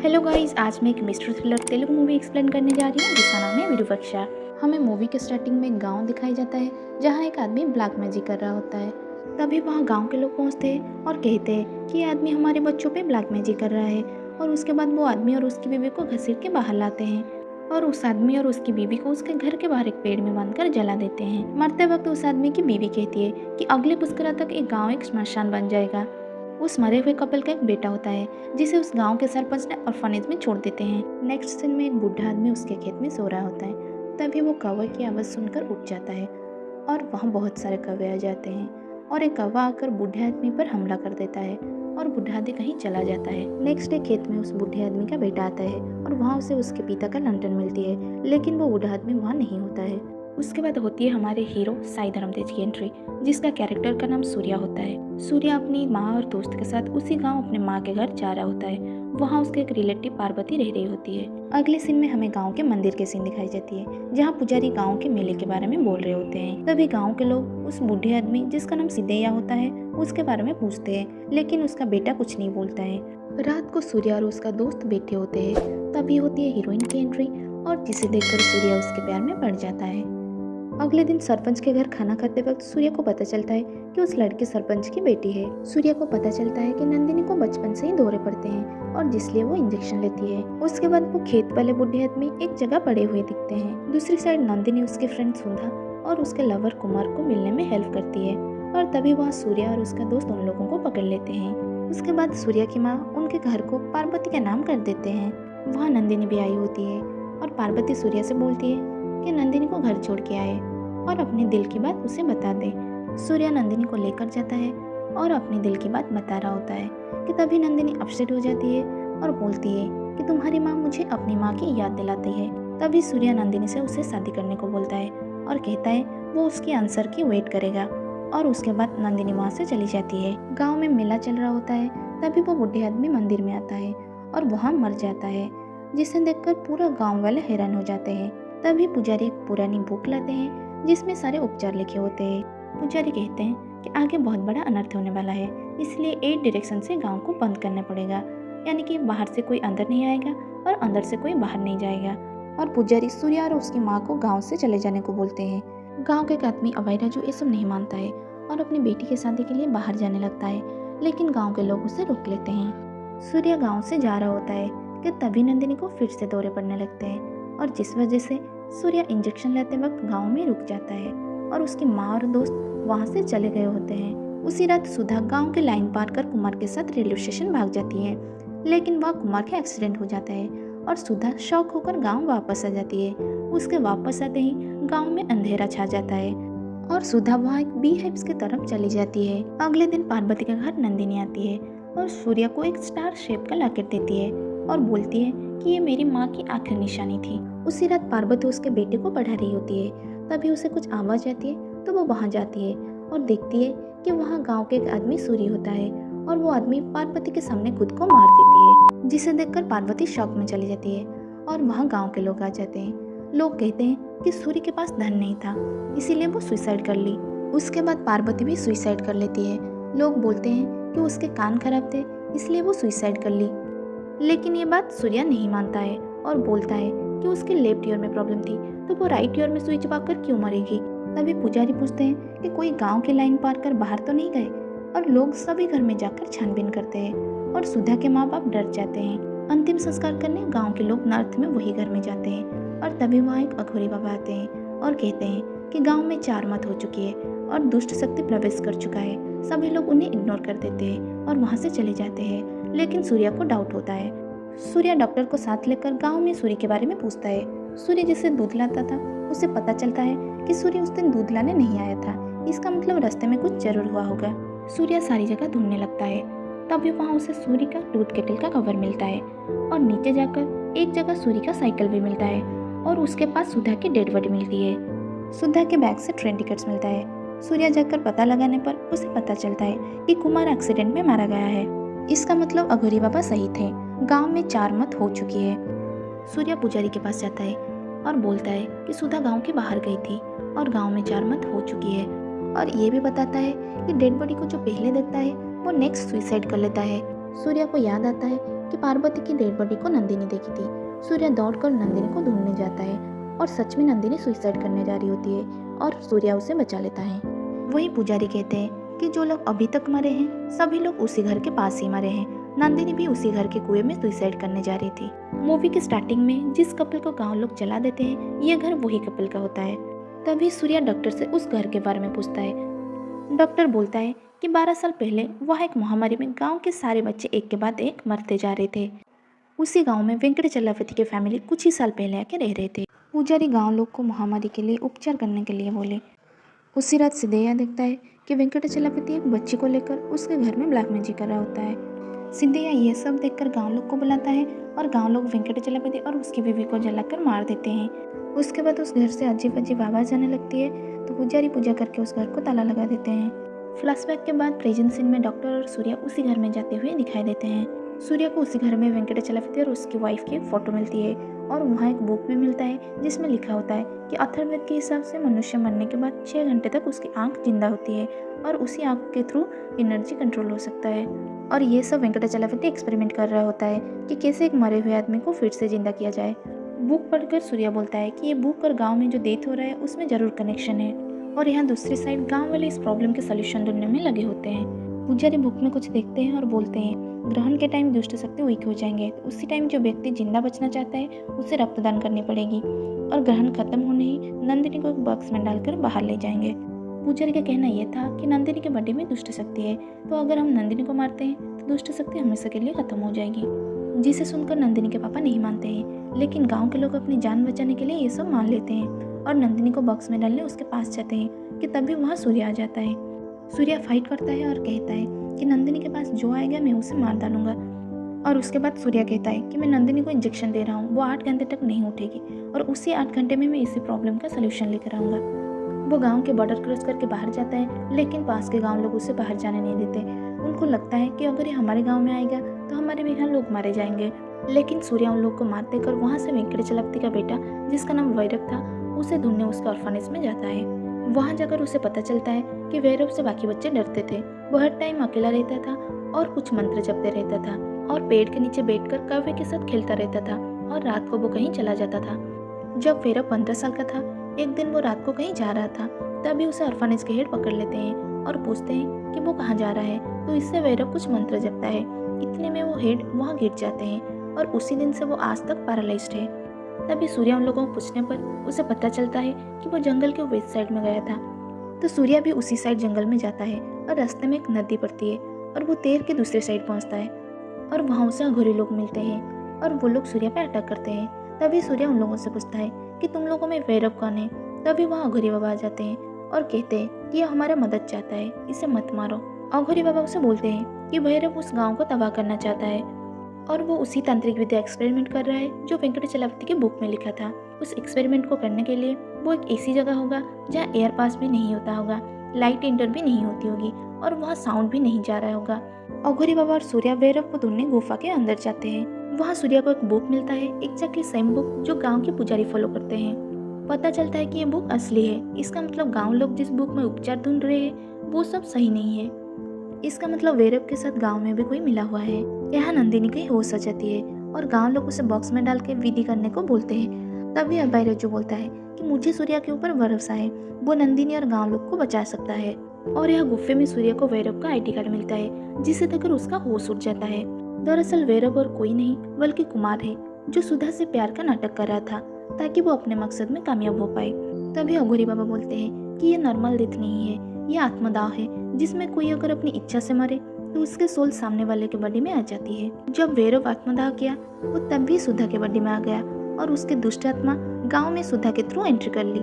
Hello guys, आज मैं एक mystery thriller Telugu movie explain करने जा रही हूँ जिसका नाम है विरूपाक्षा। हमें मूवी के स्टार्टिंग में एक गांव दिखाई जाता है जहाँ एक आदमी ब्लैक मैजिक कर रहा होता है। तभी वहाँ गांव के लोग पहुँचते हैं और कहते हैं कि ये आदमी हमारे बच्चों पे ब्लैक मैजिक कर रहा है। और उसके बाद वो आदमी और उसकी बीवी को घसीट के बाहर लाते हैं और उस आदमी और उसकी बीवी को उसके घर के बाहर एक पेड़ में बांधकर जला देते हैं। मरते वक्त उस आदमी की बीवी कहती है कि अगले पुष्करा तक एक गाँव एक श्मशान बन जाएगा। उस मरे हुए कपल का एक बेटा होता है जिसे उस गांव के सरपंच ने ऑर्फनेज में छोड़ देते हैं। नेक्स्ट सीन में एक बूढ़ा आदमी उसके खेत में सो रहा होता है। तभी वो कौवे की आवाज़ सुनकर उठ जाता है और वहाँ बहुत सारे कौवे आ जाते हैं और एक कौवा आकर बूढ़े आदमी पर हमला कर देता है और बूढ़ा आदमी कहीं चला जाता है। नेक्स्ट डे खेत में उस बूढ़े आदमी का बेटा आता है और वहाँ उसे उसके पिता का लंटन मिलती है, लेकिन वो बूढ़ा आदमी वहाँ नहीं होता है। उसके बाद होती है हमारे हीरो साई धर्मतेज की एंट्री, जिसका कैरेक्टर का नाम सूर्या होता है। सूर्या अपनी माँ और दोस्त के साथ उसी गांव अपने माँ के घर जा रहा होता है। वहाँ उसके एक रिलेटिव पार्वती रह रही होती है। अगले सीन में हमें गांव के मंदिर के सीन दिखाई जाती है जहाँ पुजारी गांव के मेले के बारे में बोल रहे होते हैं। तभी गांव के लोग उस बूढ़े आदमी जिसका नाम सिद्धैया होता है उसके बारे में पूछते हैं, लेकिन उसका बेटा कुछ नहीं बोलता है। रात को सूर्या और उसका दोस्त बैठे होते हैं। तभी होती है हीरोइन की एंट्री और जिसे देखकर सूर्या उसके प्यार में पड़ जाता है। अगले दिन सरपंच के घर खाना खाते वक्त सूर्या को पता चलता है कि उस लड़के सरपंच की बेटी है। सूर्या को पता चलता है कि नंदिनी को बचपन से ही दौरे पड़ते हैं और जिसलिए वो इंजेक्शन लेती है। उसके बाद वो खेत वाले बूढ़े आदमी एक जगह पड़े हुए दिखते हैं। दूसरी साइड नंदिनी उसके फ्रेंड सुधा और उसके लवर कुमार को मिलने में हेल्प करती है और तभी वहाँ सूर्या और उसका दोस्त उन लोगों को पकड़ लेते हैं। उसके बाद सूर्या की माँ उनके घर को पार्वती का नाम कर देते हैं। वहाँ नंदिनी भी आई होती है और पार्वती सूर्या से बोलती है कि नंदिनी को घर छोड़ के आए और अपने दिल की बात उसे बता दे। सूर्या नंदिनी को लेकर जाता है और अपने दिल की बात बता रहा होता है कि तभी नंदिनी अपसेट हो जाती है और बोलती है कि तुम्हारी माँ मुझे अपनी माँ की याद दिलाती है। तभी सूर्या नंदिनी से उसे शादी करने को बोलता है और कहता है वो उसके आंसर की वेट करेगा और उसके बाद नंदिनी वहाँ से चली जाती है। गाँव में मेला चल रहा होता है। तभी वो बूढ़े आदमी मंदिर में आता है और वहाँ मर जाता है, जिसे देखकर पूरा गाँव वाले हैरान हो जाते हैं। तभी पुजारी एक पुरानी बुक लाते हैं जिसमें सारे उपचार लिखे होते हैं। पुजारी कहते हैं कि आगे बहुत बड़ा अनर्थ होने वाला है, इसलिए 8 डायरेक्शन से गांव को बंद करना पड़ेगा, यानी कि बाहर से कोई अंदर नहीं आएगा और अंदर से कोई बाहर नहीं जाएगा। और पुजारी सूर्या और उसकी माँ को गांव से चले जाने को बोलते हैं। गांव के एक आदमी अभयराजू ये सब नहीं मानता है और अपनी बेटी की शादी के लिए बाहर जाने लगता है, लेकिन गाँव के लोग उसे रोक लेते हैं। सूर्या गाँव से जा रहा होता है कि तभी नंदिनी को फिर से दौरे पड़ने लगते हैं और जिस वजह से सूर्या इंजेक्शन लेते वक्त गांव में रुक जाता है और उसकी माँ और दोस्त वहां से चले गए होते हैं। उसी रात सुधा गांव के लाइन पार कर कुमार के साथ रेलवे स्टेशन भाग जाती है, लेकिन वहाँ कुमार का एक्सीडेंट हो जाता है और सुधा शॉक होकर गांव वापस आ जाती है। उसके वापस आते ही गांव में अंधेरा छा जाता है और सुधा वहाँ एक बी हाइव्स की तरफ चली जाती है। अगले दिन पार्वती के घर नंदिनी आती है और सूर्या को एक स्टार शेप का लॉकेट देती है और बोलती है कि ये मेरी माँ की आखिरी निशानी थी। उसी रात पार्वती उसके बेटे को पढ़ा रही होती है। तभी उसे कुछ आवाज़ आती है तो वो वहाँ जाती है और देखती है कि वहाँ गांव के एक आदमी सूर्य होता है और वो आदमी पार्वती के सामने खुद को मार देती है, जिसे देखकर पार्वती शॉक में चली जाती है और वहाँ गाँव के लोग आ जाते हैं। लोग कहते हैं कि सूर्य के पास धन नहीं था, इसीलिए वो सुसाइड कर ली। उसके बाद पार्वती भी सुसाइड कर लेती है। लोग बोलते हैं कि उसके कान खराब थे, इसलिए वो सुसाइड कर ली, लेकिन ये बात सूर्या नहीं मानता है और बोलता है कि उसके लेफ्ट ईयर में प्रॉब्लम थी तो वो राइट ईयर में सुई चबाकर क्यों मरेगी। तभी पुजारी पूछते हैं कि कोई गांव की लाइन पार कर बाहर तो नहीं गए और लोग सभी घर में जाकर छानबीन करते हैं और सुधा के माँ बाप डर जाते हैं। अंतिम संस्कार करने गाँव के लोग नॉर्थ में वही घर में जाते हैं और तभी वहाँ एक अघोरी बाबा आते हैं और कहते हैं कि गाँव में 4 मत हो चुकी है और दुष्ट शक्ति प्रवेश कर चुका है। सभी लोग उन्हें इग्नोर कर देते हैं और वहाँ से चले जाते हैं, लेकिन सूर्या को डाउट होता है। सूर्या डॉक्टर को साथ लेकर गांव में सूर्य के बारे में पूछता है। सूर्य जिसे दूध लाता था उसे पता चलता है कि सूर्य उस दिन दूध लाने नहीं आया था, इसका मतलब रास्ते में कुछ जरूर हुआ होगा। सूर्या सारी जगह ढूंढने लगता है। तभी वहाँ उसे सूर्य का टूथ केटल का कवर मिलता है और नीचे जाकर एक जगह सूर्य का साइकिल भी मिलता है और उसके पास सुधा की डेड बॉडी मिलती है। सुधा के बैग से ट्रेन टिकट्स मिलता है। सूर्या जाकर पता लगाने पर उसे पता चलता है कि कुमार एक्सीडेंट में मारा गया है, इसका मतलब अघोरी बाबा सही थे। गांव में 4 मत हो चुकी है। सूर्या पुजारी के पास जाता है और बोलता है कि सुधा गांव के बाहर गई थी और गांव में 4 मत हो चुकी है और ये भी बताता है कि डेड बॉडी को जो पहले देखता है वो नेक्स्ट सुसाइड कर लेता है। सूर्या को याद आता है कि पार्वती की डेड बॉडी को नंदिनी देखी थी। सूर्या दौड़कर नंदिनी को ढूंढने जाता है और सच में नंदिनी सुसाइड करने जा रही होती है और सूर्या उसे बचा लेता है। वही पुजारी कहते हैं कि जो लोग अभी तक मरे हैं सभी लोग उसी घर के पास ही मरे हैं। नंदिनी भी उसी घर के कुएं में सुसाइड करने जा रही थी। मूवी के स्टार्टिंग में जिस कपल को गांव लोग जला देते हैं ये घर वही कपल का होता है। तभी सूर्या डॉक्टर से उस घर के बारे में पूछता है। डॉक्टर बोलता है कि 12 साल पहले वह एक महामारी में गांव के सारे बच्चे एक के बाद एक मरते जा रहे थे। उसी गांव में वेंकटचलपति की फैमिली कुछ ही साल पहले आके रह रहे थे। पुजारी गांव लोग को महामारी के लिए उपचार करने के लिए बोले। उसी रात सिद्धैया देखता है कि वेंकटचलपति एक बच्ची को लेकर उसके घर में ब्लैक मैजिक कर रहा होता है। सिद्धैया यह सब देखकर गांव लोग को बुलाता है और गांव लोग वेंकटचलपति और उसकी बीवी को जलाकर मार देते हैं। उसके बाद उस घर से अजीब अजीब आवाज़ आने लगती है तो पुजारी पूजा करके उस घर को ताला लगा देते हैं। फ्लैशबैक के बाद प्रेजेंट सीन में डॉक्टर और सूर्या उसी घर में जाते हुए दिखाई देते हैं। सूर्या को उसी घर में वेंकटचलपति और उसकी वाइफ की फोटो मिलती है और वहाँ एक बुक भी मिलता है जिसमें लिखा होता है कि अथर्ववेद के हिसाब से मनुष्य मरने के बाद 6 घंटे तक उसकी आंख जिंदा होती है और उसी आंख के थ्रू एनर्जी कंट्रोल हो सकता है। और ये सब वेंकटचलपति एक्सपेरिमेंट कर रहा होता है कि कैसे एक मरे हुए आदमी को फिर से जिंदा किया जाए। बुक पढ़कर सूर्या बोलता है कि ये बुक और गाँव में जो डेथ हो रहा है उसमें ज़रूर कनेक्शन है और यहाँ दूसरी साइड गाँव वाले इस प्रॉब्लम के सोल्यूशन ढूंढने में लगे होते हैं। पुजारी बुक में कुछ देखते हैं और बोलते हैं ग्रहण के टाइम दुष्ट शक्ति वीक हो जाएंगे तो उसी टाइम जो व्यक्ति जिंदा बचना चाहता है उसे रक्तदान करनी पड़ेगी और ग्रहण खत्म होने ही नंदिनी को एक बॉक्स में डालकर बाहर ले जाएंगे। पुजारी का कहना यह था कि नंदिनी के बॉडी में दुष्ट शक्ति है तो अगर हम नंदिनी को मारते हैं तो दुष्ट शक्ति हमेशा के लिए खत्म हो जाएगी। जिसे सुनकर नंदिनी के पापा नहीं मानते हैं लेकिन गाँव के लोग अपनी जान बचाने के लिए ये सब मान लेते हैं और नंदिनी को बॉक्स में डालने उसके पास जाते हैं कि तभी वहाँ सूर्या आ जाता है। सूर्या फाइट करता है और कहता है कि नंदिनी के पास जो आएगा मैं उसे मार डालूंगा और उसके बाद सूर्या कहता है कि मैं नंदिनी को इंजेक्शन दे रहा हूँ, वो 8 घंटे तक नहीं उठेगी और उसी 8 घंटे में मैं इसी प्रॉब्लम का सलूशन लेकर आऊँगा। वो गांव के बॉर्डर क्रॉस करके बाहर जाता है लेकिन पास के गांव लोग उसे बाहर जाने नहीं देते। उनको लगता है कि अगर ये हमारे गाँव में आएगा तो हमारे भी यहाँ लोग मारे जाएंगे। लेकिन सूर्या उन लोग को मार देकर वहाँ से वेंकटचलपति का बेटा जिसका नाम वैरव था उसे ढूंढने उसके ऑर्फनेज में जाता है। वहाँ जाकर उसे पता चलता है कि वैरव से बाकी बच्चे डरते थे। वो हर टाइम अकेला रहता था और कुछ मंत्र जपते रहता था और पेड़ के नीचे बैठकर कौवे के साथ खेलता रहता था और रात को वो कहीं चला जाता था। जब वैरव 15 साल का था एक दिन वो रात को कहीं जा रहा था तभी उसे ऑर्फनेज के हेड पकड़ लेते हैं और पूछते हैं कि वो कहाँ जा रहा है तो इससे वैरव कुछ मंत्र जपता है। इतने में वो हेड वहाँ गिर जाते हैं और उसी दिन से वो आज तक पैरालाइज्ड है। तभी सूर्या उन लोगों को पूछने पर उसे पता चलता है कि वो जंगल के वेस्ट साइड में गया था तो सूर्या भी उसी साइड जंगल में जाता है और रास्ते में एक नदी पड़ती है और वो तैर के दूसरे साइड पहुंचता है और वहाँ उसे अघोरी लोग मिलते हैं और वो लोग सूर्या पर अटैक करते हैं। तभी सूर्या उन लोगों से पूछता है कि तुम लोगों में वैरव कौन है। तभी वहाँ अघोरी बाबा आ जाते हैं और कहते हैं कि यह हमारा मदद चाहता है, इसे मत मारो। अघोरी बाबा उसे बोलते हैं कि भैरव उस गाँव को तबाह करना चाहता है और वो उसी तांत्रिक विद्या एक्सपेरिमेंट कर रहा है जो वेंकटचलपति की बुक में लिखा था। उस एक्सपेरिमेंट को करने के लिए वो एक ऐसी जगह होगा जहाँ एयर पास भी नहीं होता होगा, लाइट एंटर भी नहीं होती होगी और वहाँ साउंड भी नहीं जा रहा होगा। अघोरी बाबा और सूर्या वैरव को ढूंढने गुफा के अंदर जाते हैं। वहाँ सूर्या को एक बुक मिलता है, एग्जैक्टली सेम बुक जो गाँव के पुजारी फॉलो करते हैं। पता चलता है कि ये बुक असली है। इसका मतलब गाँव लोग जिस बुक में उपचार ढूंढ रहे हैं वो सब सही नहीं है। इसका मतलब वैरव के साथ गांव में भी कोई मिला हुआ है। यहाँ नंदिनी की होश आ जाती है और गांव लोग उसे बॉक्स में डाल के विधि करने को बोलते हैं। तभी अभय रज्जू बोलता है कि मुझे सूर्या के ऊपर भरोसा है, वो नंदिनी और गांव लोग को बचा सकता है। और यह गुफे में सूर्या को वैरव का ID कार्ड मिलता है जिसे देखकर उसका होश उड़ जाता है। दरअसल वैरव और कोई नहीं बल्कि कुमार है जो सुधा से प्यार का नाटक कर रहा था ताकि वो अपने मकसद में कामयाब हो पाए। तभी अघोरी बाबा बोलते हैं कि ये नॉर्मल डेथ नहीं है, ये आत्मदाह है जिसमें कोई अगर अपनी इच्छा से मरे तो उसके सोल सामने वाले के बॉडी में आ जाती है। जब वैरव आत्मदाह किया वो तब भी सुधा के बॉडी में आ गया और उसके दुष्ट आत्मा गांव में सुधा के थ्रू एंट्री कर ली।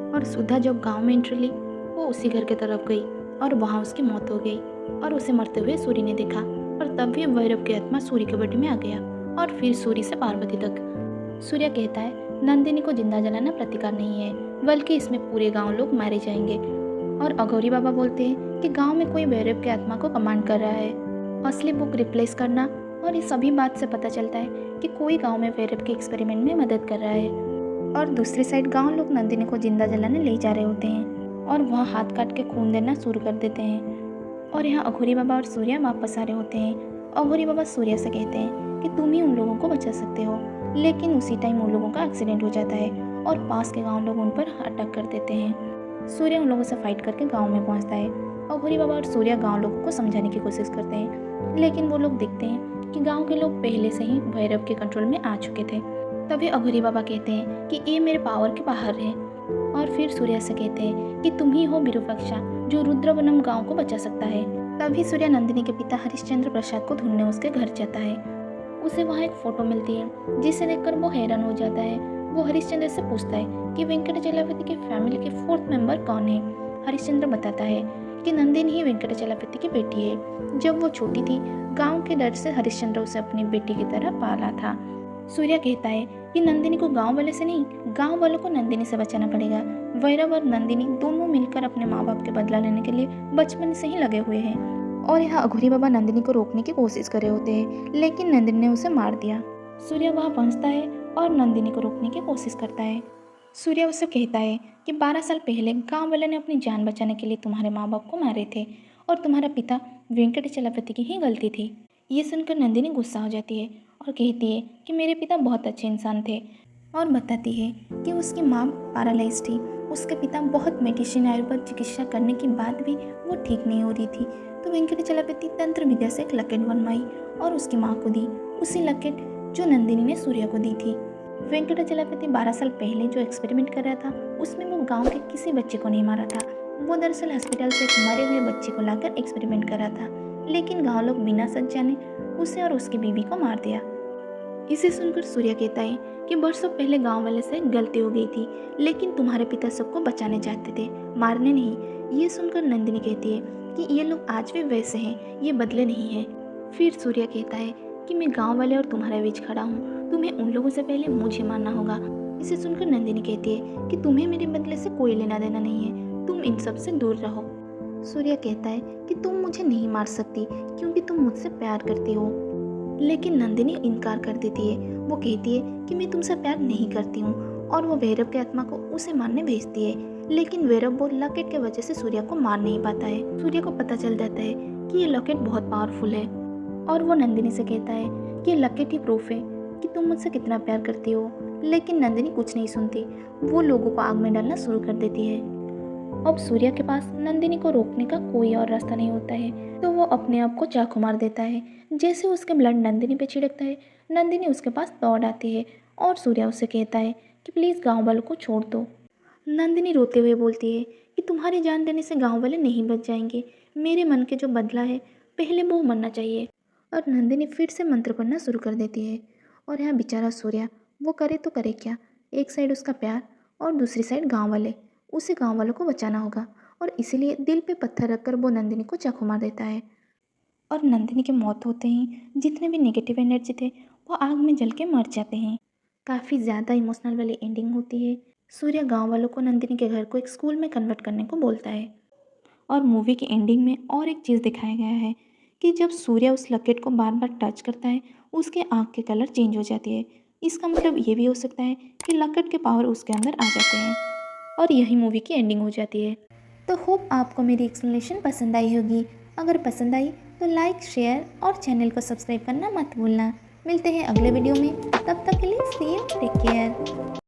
और सुधा जब गांव में एंट्री ली वो उसी घर के तरफ गई और वहाँ उसकी मौत हो गई और उसे मरते हुए सूर्य ने देखा और तब भी वैरव की आत्मा सूर्य के बॉडी में आ गया और फिर सूर्य से पार्वती तक। सूर्य कहता है नंदिनी को जिंदा जलाना प्रतिकार नहीं है बल्कि इसमें पूरे गाँव लोग मारे जाएंगे। और अघोरी बाबा बोलते हैं कि गांव में कोई वैरव की आत्मा को कमांड कर रहा है, असली बुक रिप्लेस करना। और इस सभी बात से पता चलता है कि कोई गांव में वैरव के एक्सपेरिमेंट में मदद कर रहा है। और दूसरी साइड गांव लोग नंदिनी को जिंदा जलाने ले जा रहे होते हैं और वहाँ हाथ काट के खून देना शुरू कर देते हैं। और यहाँ अघोरी बाबा और सूर्या वापस आ रहे होते हैं अघोरी बाबा सूर्या से कहते हैं कि तुम ही उन लोगों को बचा सकते हो, लेकिन उसी टाइम उन लोगों का एक्सीडेंट हो जाता है और पास के गांव लोग उन पर अटैक कर देते हैं। सूर्या उन लोगों से फाइट करके गांव में पहुंचता है। अघोरी बाबा और सूर्या गांव लोगों को समझाने की कोशिश करते हैं, लेकिन वो लोग देखते हैं कि गांव के लोग पहले से ही भैरव के कंट्रोल में आ चुके थे। तभी अघोरी बाबा कहते हैं कि ये मेरे पावर के बाहर है, और फिर सूर्या से कहते हैं कि तुम ही हो विरूपाक्षा जो रुद्रवनम गांव को बचा सकता है। तभी सूर्या नंदिनी के पिता हरिश्चंद्र प्रसाद को ढूंढने उसके घर जाता है। उसे वहाँ एक फोटो मिलती है जिसे देखकर वो हैरान हो जाता है। वो हरिश्चंद्र से पूछता है कि वेंकटचलापति के फैमिली के 4th मेंबर कौन है। हरिश्चंद्र बताता है कि नंदिनी ही वेंकटचलापति की बेटी है। जब वो छोटी थी, गांव के डर से हरिश्चंद्र उसे अपनी बेटी की तरह पाला था। सूर्या कहता है कि नंदिनी को गांव वाले से नहीं, गांव वालों को नंदिनी से बचाना पड़ेगा। वैरव और नंदिनी दोनों मिलकर अपने माँ बाप के बदला लेने के लिए बचपन से ही लगे हुए हैं, और यहाँ अघोरी बाबा नंदिनी को रोकने की कोशिश कर रहे होते हैं, लेकिन नंदिनी ने उसे मार दिया। सूर्या वहाँ पहुँचता है और नंदिनी को रोकने की कोशिश करता है। सूर्या उसे कहता है कि 12 साल पहले गांव वाले ने अपनी जान बचाने के लिए तुम्हारे माँ बाप को मारे थे, और तुम्हारा पिता वेंकटचलापति की ही गलती थी। ये सुनकर नंदिनी गुस्सा हो जाती है और कहती है कि मेरे पिता बहुत अच्छे इंसान थे, और बताती है कि उसकी माँ पैरालाइज थी। उसके पिता बहुत मेडिसिन आयुर्वेद चिकित्सा करने के बाद भी वो ठीक नहीं हो रही थी, तो वेंकटचलापति तंत्र विद्या से एक लकेट बनवाई और उसकी माँ को दी, उसी लकेट जो नंदिनी ने सूर्या को दी थी। वेंकटचलापति 12 साल पहले जो एक्सपेरिमेंट कर रहा था, उसमें वो गाँव के किसी बच्चे को नहीं मारा था। वो दरअसल हॉस्पिटल से एक मरे हुए बच्चे को लाकर एक्सपेरिमेंट कर रहा था, लेकिन गाँव लोग बिना सच जाने उसे और उसकी बीवी को मार दिया। इसे सुनकर सूर्या कहता है कि बरसों पहले गांव वाले से गलती हो गई थी, लेकिन तुम्हारे पिता सबको बचाने चाहते थे, मारने नहीं। ये सुनकर नंदिनी कहती है कि ये लोग आज भी वैसे हैं, ये बदले नहीं हैं। फिर सूर्या कहता है कि मैं गांव वाले और तुम्हारे बीच खड़ा हूँ, तुम्हें उन लोगों से पहले मुझे मारना होगा। इसे सुनकर नंदिनी कहती है कि तुम्हें मेरे बदले से कोई लेना देना नहीं है, तुम इन सब से दूर रहो। सूर्या कहता है कि तुम मुझे नहीं मार सकती क्योंकि तुम मुझसे प्यार करती हो, लेकिन नंदिनी इनकार कर देती है। वो कहती है कि मैं तुमसे प्यार नहीं करती हूँ, और वो भैरव के आत्मा को उसे मारने भेजती है, लेकिन भैरव वो लॉकेट की वजह से सूर्या को मार नहीं पाता है। सूर्या को पता चल जाता है कि ये लॉकेट बहुत पावरफुल है, और वो नंदिनी से कहता है कि ये लॉकेट ही प्रूफ है कि तुम मुझसे कितना प्यार करती हो, लेकिन नंदिनी कुछ नहीं सुनती। वो लोगों को आग में डालना शुरू कर देती है। अब सूर्या के पास नंदिनी को रोकने का कोई और रास्ता नहीं होता है, तो वो अपने आप को चाकू मार देता है। जैसे उसके ब्लड नंदिनी पे छिड़कता है, नंदिनी उसके पास दौड़ आती है, और सूर्या उसे कहता है कि प्लीज़ गांव वालों को छोड़ दो। नंदिनी रोते हुए बोलती है कि तुम्हारी जान देने से गांव वाले नहीं बच जाएंगे, मेरे मन के जो बदला है पहले वो मरना चाहिए। और नंदिनी फिर से मंत्र पढ़ना शुरू कर देती है, और यहाँ बेचारा सूर्या वो करे तो करे क्या। एक साइड उसका प्यार और दूसरी साइड गाँव वाले, उसे गाँव वालों को बचाना होगा, और इसीलिए दिल पे पत्थर रखकर वो नंदिनी को चाकू मार देता है। और नंदिनी की मौत होते ही जितने भी नेगेटिव एनर्जी थे वो आग में जल के मर जाते हैं। काफ़ी ज़्यादा इमोशनल वाली एंडिंग होती है। सूर्या गांव वालों को नंदिनी के घर को एक स्कूल में कन्वर्ट करने को बोलता है। और मूवी की एंडिंग में और एक चीज़ दिखाया गया है कि जब सूर्या उस लॉकेट को बार बार टच करता है, उसके आँख के कलर चेंज हो जाती है। इसका मतलब ये भी हो सकता है कि लॉकेट के पावर उसके अंदर आ जाते हैं, और यही मूवी की एंडिंग हो जाती है। तो होप आपको मेरी एक्सप्लेनेशन पसंद आई होगी। अगर पसंद आई तो लाइक, शेयर और चैनल को सब्सक्राइब करना मत भूलना। मिलते हैं अगले वीडियो में, तब तक के लिए सी यू, टेक केयर।